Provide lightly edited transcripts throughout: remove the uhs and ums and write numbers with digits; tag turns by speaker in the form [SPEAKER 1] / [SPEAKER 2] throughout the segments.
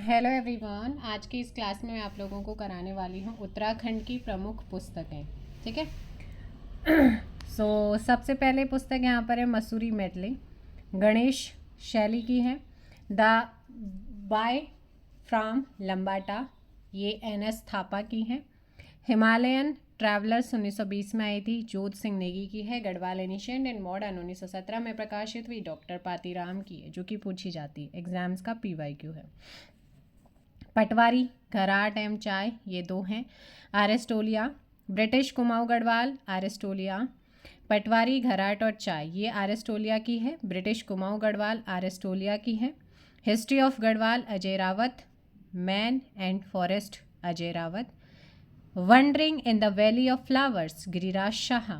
[SPEAKER 1] Hello everyone. आज की इस क्लास में मैं आप लोगों को कराने वाली हूँ उत्तराखंड की प्रमुख पुस्तकें। ठीक है। सबसे पहले पुस्तक यहाँ पर है मसूरी मेडले, गणेश शैली की है। द बाय फ्रॉम लंबाटा, ये NS थापा की है। हिमालयन ट्रैवलर्स 1920 में आई थी, जोत सिंह नेगी की है। गढ़वाल एनिशेंट एंड मॉडर्न 1917 में प्रकाशित हुई, डॉक्टर पातीराम की है, जो कि पूछी जाती है, एग्जाम्स का PYQ है। पटवारी, घराट एवं चाय, ये दो हैं। एरिस्टोलिया, ब्रिटिश कुमाऊं गढ़वाल, एरिस्टोलिया। पटवारी, घराट और चाय, ये एरिस्टोलिया की है। ब्रिटिश कुमाऊं गढ़वाल एरिस्टोलिया की है। History of Garhwal, Ajay Rawat. Man and forest, Ajay Rawat. Wandering in the valley of flowers, Giriraj Shah.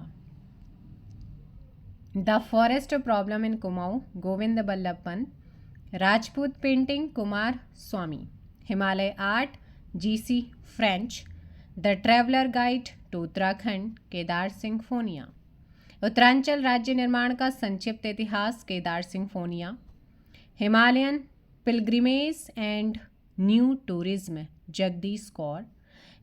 [SPEAKER 1] The forest problem in Kumaon, Govind Ballabh Pant. Rajput painting, Kumar Swami. Himalaya art, GC French. The traveller guide to Uttarakhand, Kedar Singh Phonia. Uttaranchal राज्य निर्माण का संक्षिप्त इतिहास, Kedar Singh Phonia. Himalayan pilgrimage and new tourism, Jagdish Kaur.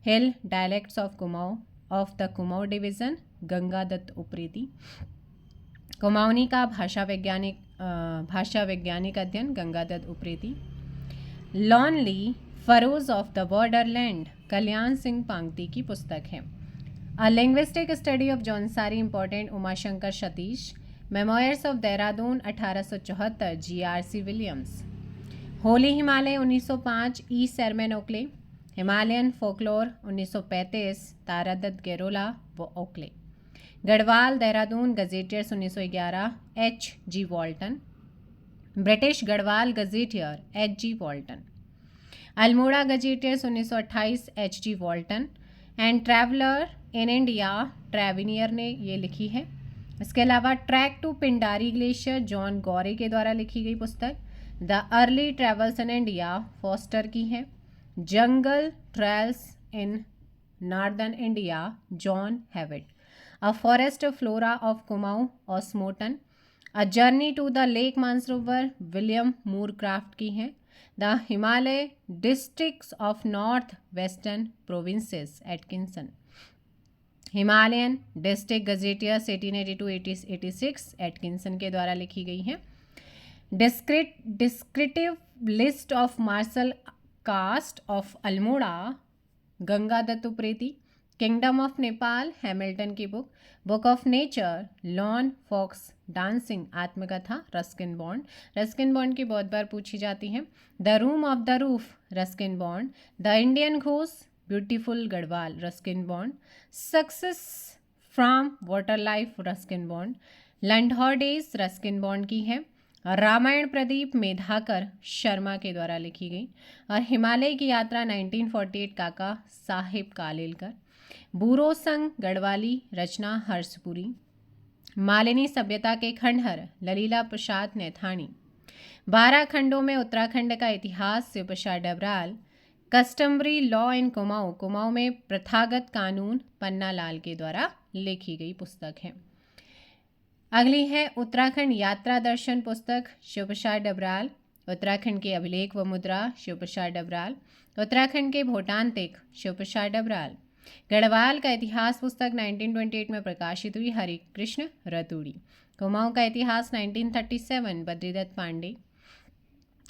[SPEAKER 1] Hill dialects of Kumaon of the Kumaon division, Gangadatt Upreti. Kumaoni का भाषा वैज्ञानिक अध्ययन, Gangadatt Upreti. Lonely furrows of the borderland, Kalyan Singh Pangti की पुस्तक है। A linguistic study of Jaunsari, important, Umashankar Satish. Memoirs of Dehradun 1874, GRC Williams. Holy Himalaya 1905, E Sherman Oakley. Himalayan folklore 1935, Taradatt Gairola व Oakley. Garhwal Dehradun gazetteers 1911, HG Walton. British Garhwal gazetteer, HG Walton. Almora gazetteers 1928, HG Walton. And traveller in India, Tavernier ने ये लिखी है। इसके अलावा trek to Pindari glacier, John Gore के द्वारा लिखी गई पुस्तक। The early travels in India, Foster की है। Jungle trails in northern India, John Hewitt. A forest flora of Kumaon, Osmaston. A journey to the lake Mansarovar, William Moorcroft की है। The Himalaya districts of north western provinces, Atkinson. Himalayan district gazetteers 1882-86, Atkinson के द्वारा लिखी गई है। Descriptive list of martial caste of Almora, Gangadatt Upreti. Kingdom of Nepal, Hamilton की book of nature, lone fox dancing, आत्मकथा, Ruskin Bond. Ruskin Bond की बहुत बार पूछी जाती है। The room of the roof, Ruskin Bond. The Indian घोष, beautiful Garhwal, Ruskin Bond. Success from water life, Ruskin Bond. Landour days, Ruskin Bond की है। रामायण प्रदीप, मेधाकर शर्मा के द्वारा लिखी गई। और हिमालय की यात्रा 1948, काका साहिब कालेलकर। बूरो संग गढ़वाली, रचना हर्षपुरी। मालिनी सभ्यता के खंडहर, ललीला प्रसाद नैथानी। 12 खंडों में उत्तराखंड का इतिहास, Shivprasad Dabral. Customary law in Kumaon, Kumaon में प्रथागत कानून, पन्ना लाल के द्वारा लिखी गई पुस्तक है। अगली है उत्तराखंड यात्रा दर्शन पुस्तक, शिवप्रसाद डबराल। उत्तराखंड के अभिलेख व मुद्रा, शिवप्रसाद डबराल। उत्तराखंड के भूटांतिक, शिवप्रसाद डबराल। गढ़वाल का इतिहास पुस्तक 1928 में प्रकाशित हुई, हरि कृष्ण रतूड़ी। कुमाऊं का इतिहास 1937, बद्रीदत्त पांडे।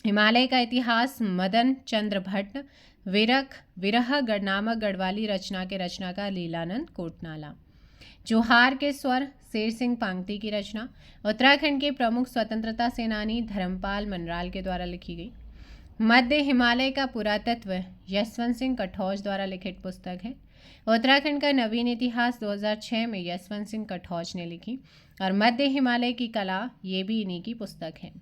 [SPEAKER 1] हिमालय का इतिहास, मदन चंद्र भट्ट। विरह नामक गढ़वाली रचना के रचनाकार लीलानंद कोटनाला। जोहार के स्वर, शेर सिंह पांगती की रचना। उत्तराखंड के प्रमुख स्वतंत्रता सेनानी, धर्मपाल मनराल के द्वारा लिखी गई। मध्य हिमालय का पुरातत्व, यशवंत सिंह कठौज द्वारा लिखित पुस्तक है। उत्तराखंड का नवीन इतिहास 2006 में यशवंत सिंह कठौज ने लिखी। और मध्य हिमालय की कला, ये भी इन्हीं की पुस्तक है।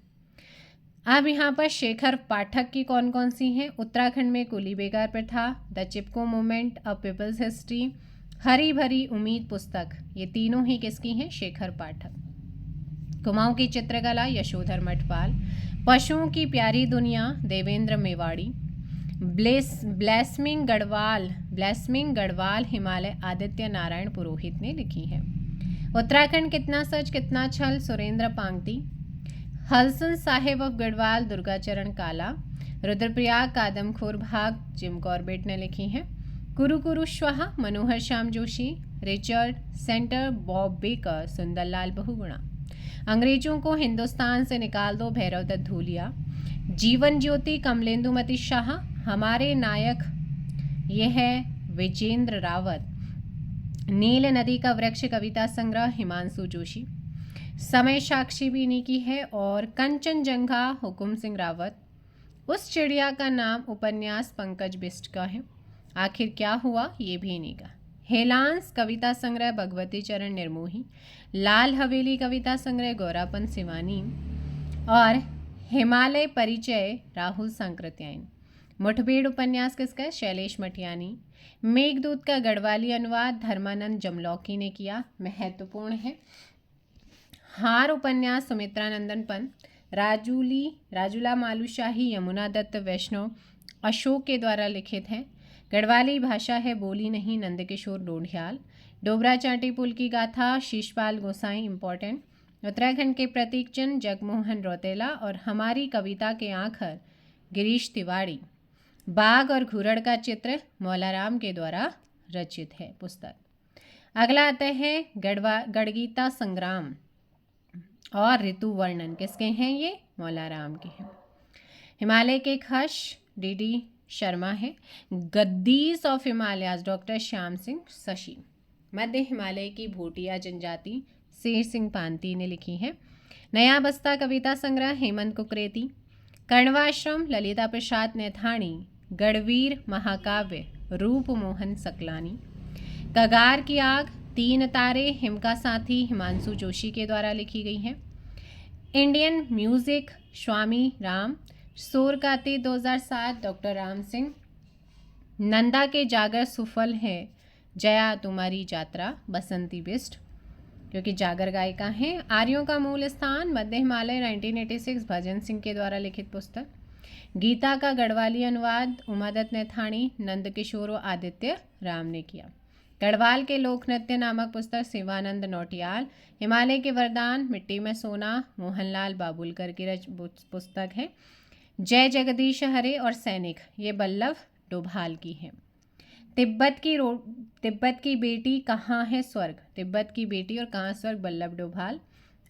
[SPEAKER 1] अब यहाँ पर शेखर पाठक की कौन कौन सी हैं? उत्तराखंड में कुली बेगार प्रथा, the Chipko movement, a people's history, हरी भरी उम्मीद पुस्तक, ये तीनों ही किसकी हैं? शेखर पाठक। कुमाऊं की चित्रकला, यशोधर मठपाल। पशुओं की प्यारी दुनिया, देवेंद्र मेवाड़ी। ब्लेस्मिंग गढ़वाल हिमालय, आदित्य नारायण पुरोहित ने लिखी है। उत्तराखंड कितना सच कितना छल, सुरेंद्र पांगती। हलसन साहेब ऑफ गढ़वाल, दुर्गाचरण काला। रुद्रप्रयाग का आदमखोर भाग जिम कॉर्बेट ने लिखी हैं। Kuru Kuru Swaha Manohar Shyam Joshi, Richard Center, Bob Baker, Sunderlal Bahuguna. अंग्रेजों को हिंदुस्तान से निकाल दो भैरव दत्त धूलिया, जीवन ज्योति कमलेंदुमती शाह, हमारे नायक ये है विजेंद्र रावत, नील नदी का वृक्ष कविता संग्रह हिमांशु जोशी, समय साक्षी भी इन्हीं की है, और कंचनजंघा हुकुम सिंह रावत, उस चिड़िया का नाम उपन्यास पंकज बिष्ट का है, आखिर क्या हुआ ये भी इन्हीं का। हेलांस कविता संग्रह भगवती चरण निर्मोही, लाल हवेली कविता संग्रह गौरापन सिवानी, और हिमालय परिचय राहुल सांकृत्यायन। मुठभेड़ उपन्यास किसका है? शैलेश मटियानी। मेघदूत का गढ़वाली अनुवाद धर्मानंद जमलौकी ने किया, महत्वपूर्ण है। हार उपन्यास सुमित्रा नंदन पंत। राजूला मालूशाही यमुना दत्त वैष्णव अशोक के द्वारा लिखित है। गढ़वाली भाषा है बोली नहीं नंदकिशोर डोढियाल। डोबरा चांटी पुल की गाथा शीशपाल गोसाई इम्पोर्टेंट। उत्तराखंड के प्रतीक चिन्ह जगमोहन रौतेला, और हमारी कविता के आखर गिरीश तिवारी। बाघ और घुरड़ का चित्र मौलाराम के द्वारा रचित है पुस्तक। अगला आता है गढ़गीता संग्राम और ऋतु वर्णन, किसके हैं ये? मौलाराम के हैं। हिमालय के खश डी शर्मा है। गद्दीस ऑफ हिमालयाज डॉक्टर श्याम सिंह शशि। मध्य हिमालय की भोटिया जनजाति शेर सिंह पांती ने लिखी है। नया बस्ता कविता संग्रह हेमंत कुकरेती। कर्णवाश्रम ललिता प्रसाद नैथाणी। गढ़वीर महाकाव्य रूप मोहन सकलानी। कगार की आग तीन तारे हिमका साथी हिमांशु जोशी के द्वारा लिखी गई है। इंडियन म्यूजिक स्वामी राम। शोर का अतीत 2007 डॉक्टर राम सिंह। नंदा के जागर सुफल है जया तुम्हारी यात्रा बसंती बिष्ट, क्योंकि जागर गायिका हैं। आर्यों का मूल स्थान मध्य हिमालय 1986 भजन सिंह के द्वारा लिखित पुस्तक। गीता का गढ़वाली अनुवाद उमादत्त नैथाणी नंदकिशोर आदित्य राम ने किया। गढ़वाल के लोक नृत्य नामक पुस्तक शिवानंद नौटियाल। हिमालय के वरदान मिट्टी में सोना मोहनलाल बाबुलकर की पुस्तक है। जय जगदीश हरे और सैनिक ये बल्लभ डोभाल की है। तिब्बत की बेटी कहाँ है स्वर्ग, तिब्बत की बेटी और कहाँ स्वर्ग बल्लभ डोभाल।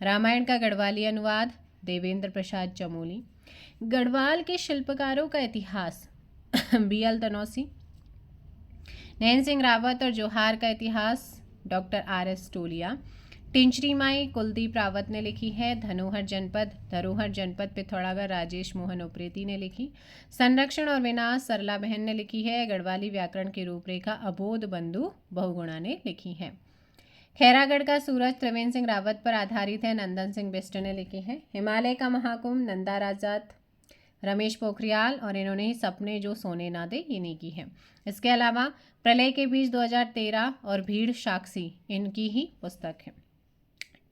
[SPEAKER 1] रामायण का गढ़वाली अनुवाद देवेंद्र प्रसाद चमोली। गढ़वाल के शिल्पकारों का इतिहास BL तनौसी। नैन सिंह रावत और जोहार का इतिहास डॉक्टर RS टोलिया। टिंचरी माई कुलदीप रावत ने लिखी है। धरोहर जनपद पिथौरागढ़ राजेश मोहन उप्रेती ने लिखी। संरक्षण और विनाश सरला बहन ने लिखी है। गढ़वाली व्याकरण की रूपरेखा अबोध बंधु बहुगुणा ने लिखी है। खैरागढ़ का सूरज त्रिवेंद्र सिंह रावत पर आधारित है, नंदन सिंह बिष्ट ने लिखी है। हिमालय का महाकुंभ नंदा राजात रमेश पोखरियाल, और इन्होंने ही सपने जो सोने ना दे इन्हीं की है। इसके अलावा प्रलय के बीच 2013 और भीड़ साक्षी इनकी ही पुस्तक है।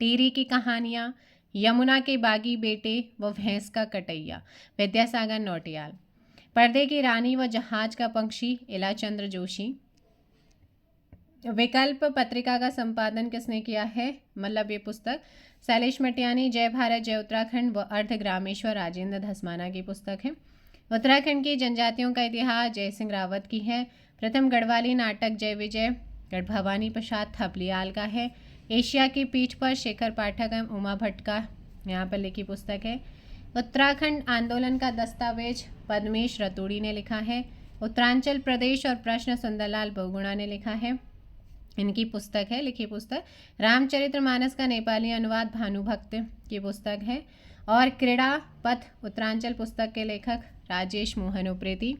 [SPEAKER 1] टीरी की कहानियाँ, यमुना के बागी बेटे व भैंस का कटैया विद्यासागर नौटियाल। पर्दे की रानी व जहाज का पक्षी इलाचंद्र जोशी। विकल्प पत्रिका का संपादन किसने किया है? मतलब ये पुस्तक शैलेश मटियानी। जय भारत जय उत्तराखंड व अर्धग्रामेश्वर राजेंद्र धस्माना की पुस्तक है। उत्तराखंड की जनजातियों का इतिहास जय सिंह रावत की है। प्रथम गढ़वाली नाटक जय विजय गढ़भवानी प्रसाद थपलियाल का है। एशिया की पीठ पर शेखर पाठक एवं उमा भट्ट का यहाँ पर लिखी पुस्तक है। उत्तराखंड आंदोलन का दस्तावेज पद्मेश रतूड़ी ने लिखा है। उत्तरांचल प्रदेश और प्रश्न सुंदरलाल बहुगुणा ने लिखा है, इनकी पुस्तक है लिखी पुस्तक। रामचरितमानस का नेपाली अनुवाद भानुभक्त की पुस्तक है। और क्रीड़ा पथ उत्तरांचल पुस्तक के लेखक राजेश मोहन उप्रेती।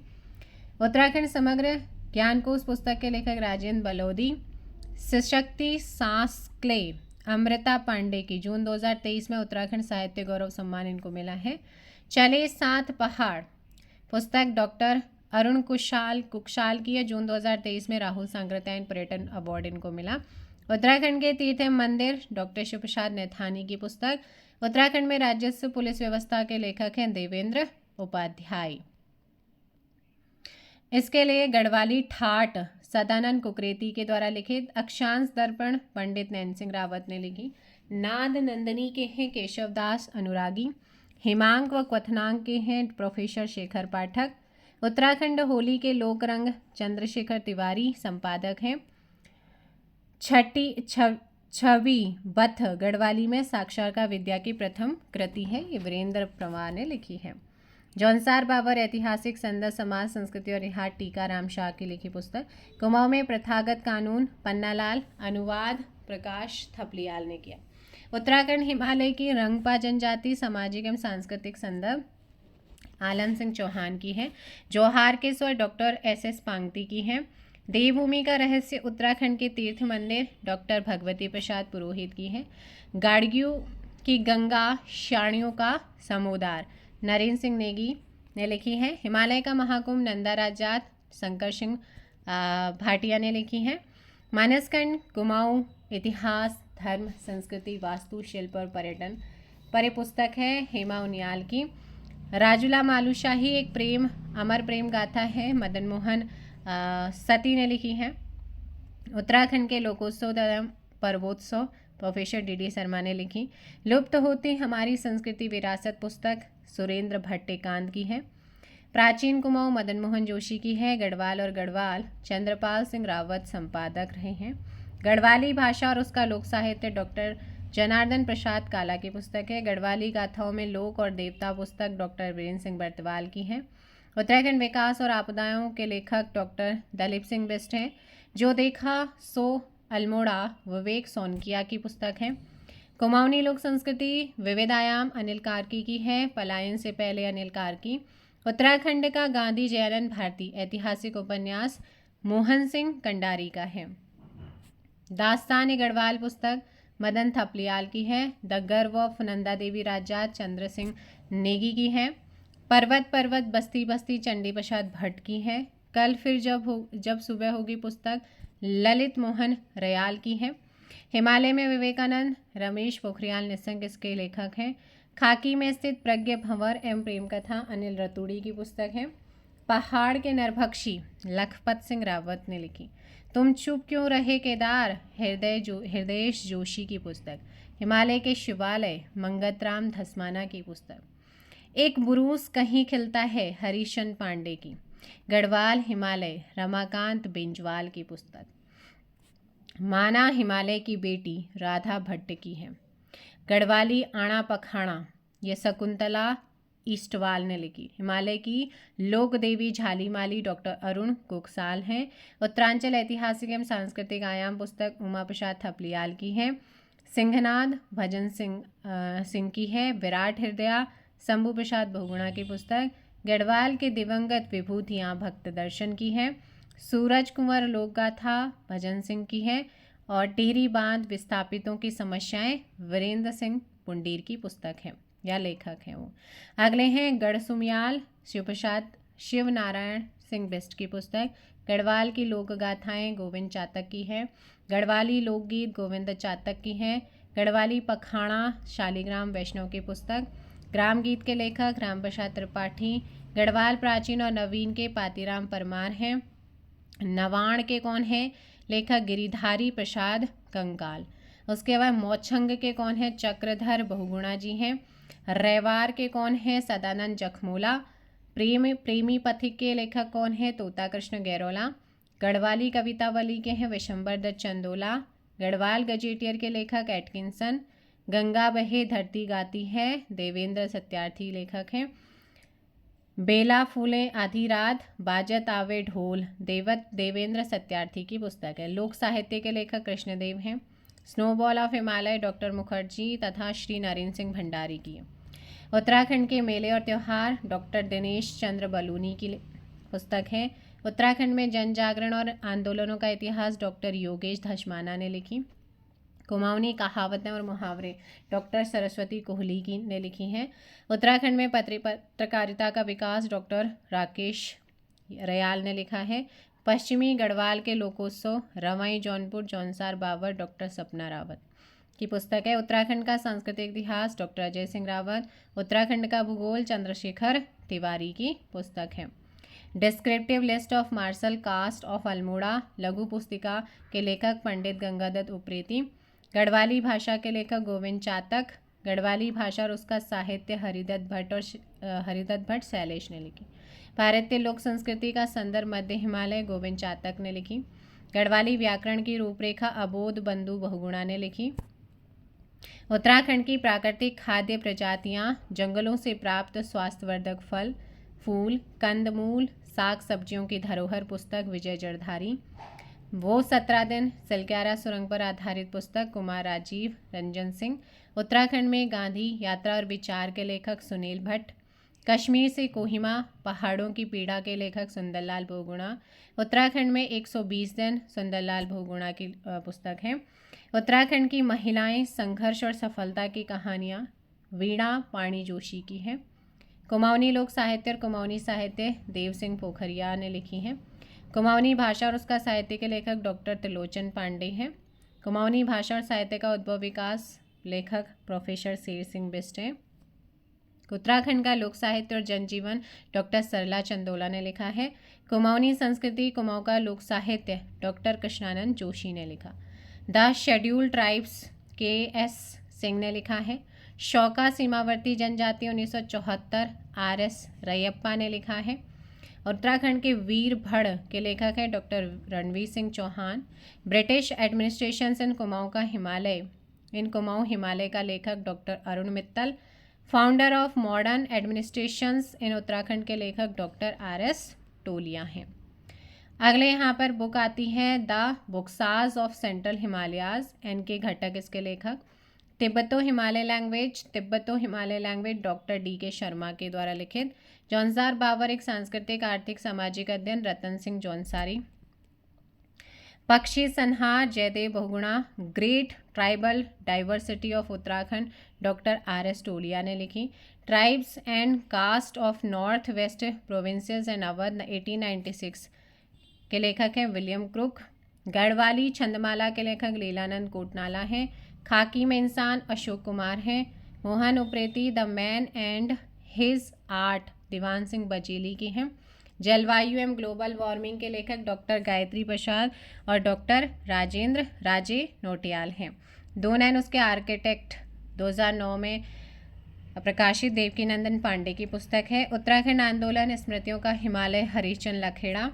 [SPEAKER 1] उत्तराखंड समग्र ज्ञानकोश पुस्तक के लेखक राजेंद्र बलोदी। सशक्ति सांस क्ले अमृता पांडे की जून 2023 में उत्तराखंड साहित्य गौरव सम्मान इनको मिला है। चले सात पहाड़ पुस्तक डॉक्टर अरुण कुशाल की है, जून 2023 में राहुल सांकृत्यायन पर्यटन अवार्ड इनको मिला। उत्तराखंड के तीर्थ मंदिर डॉक्टर शिव प्रसाद नैथानी की पुस्तक। उत्तराखंड में राजस्व पुलिस व्यवस्था के लेखक हैं देवेंद्र उपाध्याय। इसके लिए गढ़वाली ठाट सदानंद कुकरेती के द्वारा लिखित। अक्षांश दर्पण पंडित नैन सिंह रावत ने लिखी। नाद नंदनी के हैं केशवदास अनुरागी। हिमांक व क्वथनांक के हैं प्रोफेसर शेखर पाठक। उत्तराखंड होली के लोक रंग चंद्रशेखर तिवारी संपादक हैं। छवि बथ गढ़वाली में साक्षरकार विद्या की प्रथम कृति है, ये वीरेंद्र पंवार ने लिखी है। जौनसार बाबर ऐतिहासिक संदर्भ समाज संस्कृति और इतिहास टीकाराम शाह की लिखी पुस्तक। कुमाऊं में प्रथागत कानून पन्नालाल, अनुवाद प्रकाश थपलियाल ने किया। उत्तराखंड हिमालय की रंगपा जनजाति सामाजिक एवं सांस्कृतिक संदर्भ आलम सिंह चौहान की है। जौहार के स्वर डॉक्टर एस पांगती की है। देवभूमि का रहस्य उत्तराखंड के तीर्थ मंदिर डॉक्टर भगवती प्रसाद पुरोहित की है। गाड़गियों की गंगा शाणियों का समुदार नरेंद्र सिंह नेगी ने लिखी है। हिमालय का महाकुंभ नंदा राजात शंकर सिंह भाटिया ने लिखी है। मानसखंड कुमाऊं इतिहास धर्म संस्कृति वास्तु शिल्प और पर्यटन पर एक पुस्तक है हेमा उनियाल की। राजुला मालूशाही एक प्रेम अमर प्रेम गाथा है, मदन मोहन सती ने लिखी है। उत्तराखंड के लोकोत्सव तथा पर्वोत्सव प्रोफेसर डी शर्मा ने लिखी। लुप्त होती हमारी संस्कृति विरासत पुस्तक सुरेंद्र भट्टेकांत की है। प्राचीन कुमाऊं मदन मोहन जोशी की है। गढ़वाल और गढ़वाल चंद्रपाल सिंह रावत संपादक रहे हैं। गढ़वाली भाषा और उसका लोक साहित्य डॉक्टर जनार्दन प्रसाद काला की पुस्तक है। गढ़वाली गाथाओं में लोक और देवता पुस्तक डॉक्टर वीरेंद्र सिंह बर्तवाल की है। उत्तराखंड विकास और आपदाओं के लेखक डॉक्टर दलीप सिंह बिस्ट हैं। जो देखा सो अल्मोड़ा विवेक सोनकिया की पुस्तक है। कुमाऊनी लोक संस्कृति विविधायाम अनिल कार्की की है। पलायन से पहले अनिल कार्की। उत्तराखंड का गांधी जयानंद भारती ऐतिहासिक उपन्यास मोहन सिंह कंडारी का है। दास्तान गढ़वाल पुस्तक मदन थपलियाल की है। द गर्व ऑफ नंदा देवी राजा चंद्र सिंह नेगी की है। पर्वत पर्वत बस्ती बस्ती चंडी प्रसाद भट्ट की है। कल फिर जब सुबह होगी पुस्तक ललित मोहन रयाल की है। हिमालय में विवेकानंद रमेश पोखरियाल निशंक इसके लेखक हैं। खाकी में स्थित प्रज्ञ भंवर एवं प्रेम कथा अनिल रतूड़ी की पुस्तक है। पहाड़ के नरभक्षी लखपत सिंह रावत ने लिखी। तुम चुप क्यों रहे केदार हृदयेश जोशी की पुस्तक। हिमालय के शिवालय मंगतराम धस्माना की पुस्तक। एक बुरूस कहीं खिलता है हरिशन पांडे की। गढ़वाल हिमालय रमाकांत बेंजवाल की पुस्तक। माना हिमालय की बेटी राधा भट्ट की है। गढ़वाली आना पखाना ये शकुंतला ईस्टवाल ने लिखी। हिमालय की लोक देवी झालीमाली डॉक्टर अरुण कुकसाल हैं। उत्तरांचल ऐतिहासिक एवं सांस्कृतिक आयाम पुस्तक उमा प्रसाद थपलियाल की है। सिंहनाद भजन सिंह की है। विराट हृदया शंभू प्रसाद बहुगुणा की पुस्तक। गढ़वाल के दिवंगत विभूतियाँ भक्त दर्शन की है। सूरज कुंवर लोकगाथा भजन सिंह की है। और टिहरी बांध विस्थापितों की समस्याएं वीरेंद्र सिंह पुंडीर की पुस्तक है या लेखक हैं वो। अगले हैं गढ़सुमियाल शिव नारायण सिंह बिस्ट की पुस्तक। गढ़वाल की लोक गाथाएँ गोविंद चातक की है। गढ़वाली लोकगीत गोविंद चातक की है। गढ़वाली पखाणा शालिग्राम वैष्णव की पुस्तक। ग्राम गीत के लेखक रामप्रसाद त्रिपाठी। गढ़वाल प्राचीन और नवीन के पातीराम परमार हैं। नवाण के कौन है लेखक गिरिधारी प्रसाद कंकाल। उसके बाद मौछंग के कौन है चक्रधर बहुगुणा जी हैं। रेवार के कौन है सदानंद जखमोला। प्रेमी पथिक के लेखक कौन है तोता कृष्ण गैरोला। गढ़वाली कवितावली के हैं विशंबर दत्त चंदोला। गढ़वाल गजेटियर के लेखक एटकिंसन। गंगा बहे धरती गाती है देवेंद्र सत्यार्थी लेखक हैं। बेला फूले आधी रात बाजत आवे ढोल देवेंद्र सत्यार्थी की पुस्तक है। लोक साहित्य के लेखक कृष्णदेव हैं। Snowball of Himalaya doctor Mukherjee तथा श्री नरेंद्र सिंह भंडारी की। उत्तराखंड के मेले और त्यौहार डॉक्टर दिनेश चंद्र बलूनी की पुस्तक है। उत्तराखंड में जन जागरण और आंदोलनों का इतिहास डॉक्टर योगेश धस्माना ने लिखी। कुमाऊनी कहावतें और मुहावरे डॉक्टर सरस्वती कोहली की ने लिखी हैं। उत्तराखंड में पत्रकारिता का विकास डॉक्टर राकेश रयाल ने लिखा है। पश्चिमी गढ़वाल के लोकोत्सव रवाई जौनपुर जौनसार बाबर डॉक्टर सपना रावत की पुस्तक है। उत्तराखंड का सांस्कृतिक इतिहास डॉक्टर अजय सिंह रावत। उत्तराखंड का भूगोल चंद्रशेखर तिवारी की पुस्तक है। Descriptive list of martial caste of Almora लघु पुस्तिका के लेखक पंडित गंगादत्त उप्रेती। गढ़वाली भाषा के लेखक गोविंद चातक। गढ़वाली भाषा और उसका साहित्य हरिदत्त भट्ट शैलेश ने लिखी। भारतीय लोक संस्कृति का संदर्भ मध्य हिमालय गोविंद चातक ने लिखी। गढ़वाली व्याकरण की रूपरेखा अबोध बंधु बहुगुणा ने लिखी। उत्तराखंड की प्राकृतिक खाद्य प्रजातियां, जंगलों से प्राप्त स्वास्थ्यवर्धक फल, फूल, कंदमूल, साग सब्जियों की धरोहर पुस्तक विजय जड़धारी। वो 17 दिन सलक्यारा सुरंग पर आधारित पुस्तक कुमार राजीव रंजन सिंह। उत्तराखंड में गांधी यात्रा और विचार के लेखक सुनील भट्ट। कश्मीर से कोहिमा पहाड़ों की पीड़ा के लेखक सुंदरलाल बहुगुणा। उत्तराखंड में 120 दिन सुंदरलाल बहुगुणा की पुस्तक है। उत्तराखंड की महिलाएं, संघर्ष और सफलता की कहानियाँ वीणा पाणी जोशी की है। कुमाऊनी लोक साहित्य और कुमाऊनी साहित्य देव सिंह पोखरिया ने लिखी है। कुमाऊनी भाषा और उसका साहित्य के लेखक डॉक्टर त्रिलोचन पांडे हैं। कुमाऊनी भाषा और साहित्य का उद्भव विकास लेखक प्रोफेसर शेर सिंह बिस्ट हैं। उत्तराखंड का लोक साहित्य और जनजीवन डॉक्टर सरला चंदोला ने लिखा है। कुमाऊनी संस्कृति कुमाऊं का लोक साहित्य डॉक्टर कृष्णानंद जोशी ने लिखा। The scheduled tribes KS. Singh ने लिखा है। शौका सीमावर्ती जनजाति 1974 आर.एस. रैयप्पा ने लिखा है। उत्तराखंड के वीर भड़ के लेखक हैं doctor Ranveer Singh Chauhan. British administration in Kumaon का हिमालय इन कुमाऊं हिमालय का लेखक doctor Arun Mittal. Founder of modern administrations in Uttarakhand के लेखक डॉक्टर आर.एस. टोलिया हैं। अगले यहाँ पर बुक आती है the Buksas of central Himalayas, N K. Ghatak इसके लेखक। Tibeto Himalaya language doctor D K. Sharma के द्वारा लिखित। जौनसार बाबर एक सांस्कृतिक आर्थिक सामाजिक अध्ययन रतन सिंह जौनसारी। पक्षी संहार Jaidev Bahuguna. Great tribal diversity of Uttarakhand doctor R S. Tolia ने लिखी। Tribes and caste of north west provinces and Awadh 1896 के लेखक हैं विलियम क्रुक। गढ़वाली छंदमाला के लेखक लीलानंद कोटनाला हैं। खाकी में इंसान अशोक कुमार हैं। Mohan Upreti the man and his art Diwan Singh Bacheli की हैं। जलवायु एवं ग्लोबल वार्मिंग के लेखक डॉक्टर गायत्री प्रसाद और डॉक्टर राजेंद्र राजे नोटियाल हैं। दो नैन उसके आर्किटेक्ट 2009 में प्रकाशित देवकीनंदन पांडे की पुस्तक है। उत्तराखंड आंदोलन स्मृतियों का हिमालय हरिश्चंद्र लखेड़ा।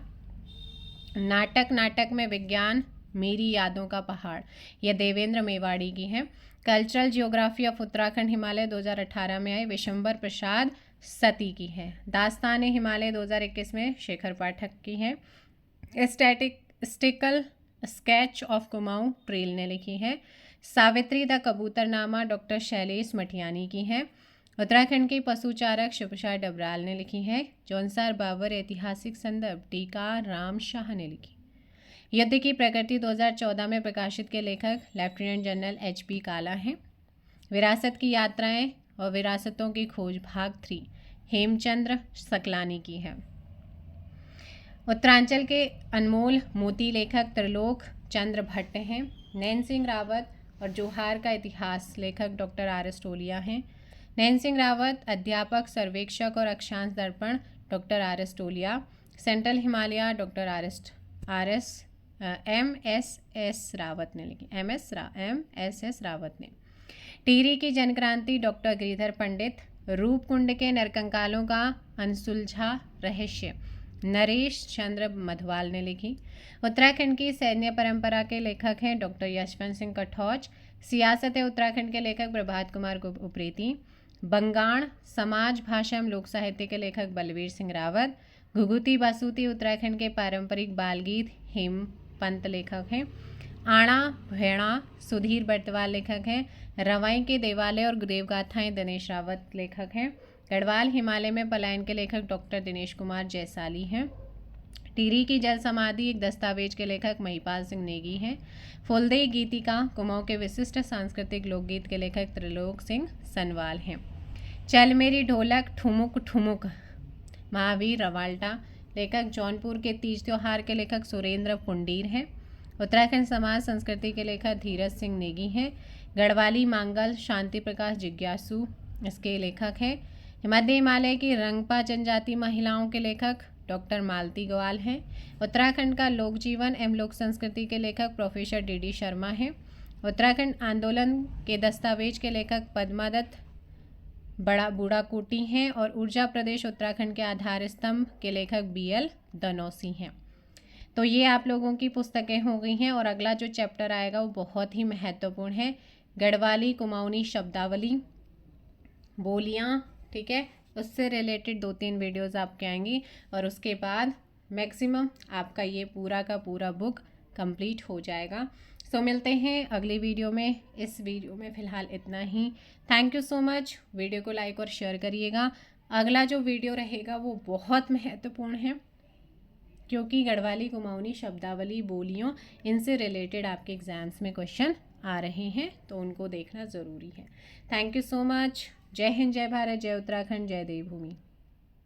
[SPEAKER 1] नाटक में विज्ञान मेरी यादों का पहाड़ यह देवेंद्र मेवाड़ी की है। Cultural geography of Uttarakhand Himalaya 2018 में आए विशंबर प्रसाद सती की है। दास्तान हिमालय 2021 में शेखर पाठक की है। Statistical sketch of Kumaon trail ने लिखी है। सावित्री द कबूतरनामा डॉक्टर शैलेश मठियानी की है। उत्तराखंड के पशुचारक शिवप्रसाद डबराल ने लिखी है। जौनसार बाबर ऐतिहासिक संदर्भ टीका राम शाह ने लिखी। युद्ध की प्रकृति 2014 में प्रकाशित के लेखक लेफ्टिनेंट जनरल एच.पी. काला हैं। विरासत की यात्राएं और विरासतों की खोज भाग 3 हेमचंद्र सकलानी की है। उत्तरांचल के अनमोल मोती लेखक त्रिलोक चंद्र भट्ट हैं। नैन सिंह रावत और जोहार का इतिहास लेखक डॉक्टर आर.एस. टोलिया हैं। नैन सिंह रावत अध्यापक सर्वेक्षक और अक्षांश दर्पण doctor R S. Tolia. Central Himalaya doctor M S S. Rawat ने लिखी। एम.एस.एस. रावत ने। टिहरी की जनक्रांति डॉक्टर गिरिधर पंडित। रूपकुंड के नरकंकालों का अनसुलझा रहस्य नरेश चंद्र मधवाल ने लिखी। उत्तराखंड की सैन्य परंपरा के लेखक हैं डॉक्टर यशवंत सिंह कठौच। सियासत उत्तराखंड के लेखक प्रभात कुमार उप्रेती। बंगाण समाज भाषा एवं लोक साहित्य के लेखक बलवीर सिंह रावत। घुघुती बासुती उत्तराखंड के पारंपरिक बालगीत हेमपंत लेखक हैं। आणा भेड़ा सुधीर बर्तवाल लेखक हैं। रवाई के देवालय और देवगाथाएं दिनेश रावत लेखक हैं। गढ़वाल हिमालय में पलायन के लेखक डॉक्टर दिनेश कुमार जयसाली हैं। टिहरी की जल समाधि एक दस्तावेज के लेखक महिपाल सिंह नेगी हैं। फुलदेई गीतिका कुमाऊं के विशिष्ट सांस्कृतिक लोकगीत के लेखक त्रिलोक सिंह सनवाल हैं। चल मेरी ढोलक ठुमुक ठुमुक महावीर रवाल्टा लेखक जौनपुर के तीज त्योहार के लेखक सुरेंद्र पुंडीर हैं। उत्तराखंड समाज संस्कृति के लेखक धीरज सिंह नेगी हैं। गढ़वाली मांगल शांति प्रकाश जिज्ञासु इसके लेखक हैं। मध्य हिमालय की रंगपा जनजाति महिलाओं के लेखक डॉक्टर मालती ग्वाल हैं। उत्तराखंड का लोक जीवन एवं लोक संस्कृति के लेखक प्रोफेसर डी.डी. शर्मा हैं। उत्तराखंड आंदोलन के दस्तावेज के लेखक पद्मादत्त बड़ा बूढ़ा कोटी हैं और ऊर्जा प्रदेश उत्तराखंड के आधार स्तंभ के लेखक BL धनौसी हैं। तो ये आप लोगों की पुस्तकें हो गई हैं और अगला जो चैप्टर आएगा वो बहुत ही महत्वपूर्ण है, गढ़वाली कुमाऊनी शब्दावली बोलियाँ, ठीक है, उससे रिलेटेड 2-3 वीडियोज़ आपके आएंगी और उसके बाद मैक्सिमम आपका ये पूरा का पूरा बुक कंप्लीट हो जाएगा। सो मिलते हैं अगली वीडियो में। इस वीडियो में फ़िलहाल इतना ही। Thank you so much. Video को लाइक और शेयर करिएगा। अगला जो वीडियो रहेगा वो बहुत महत्वपूर्ण है क्योंकि गढ़वाली कुमाऊनी शब्दावली बोलियों इनसे रिलेटेड आपके एग्ज़ाम्स में क्वेश्चन आ रहे हैं, तो उनको देखना ज़रूरी है। Thank you so much. जय हिंद, जय भारत, जय उत्तराखंड, जय देवभूमि।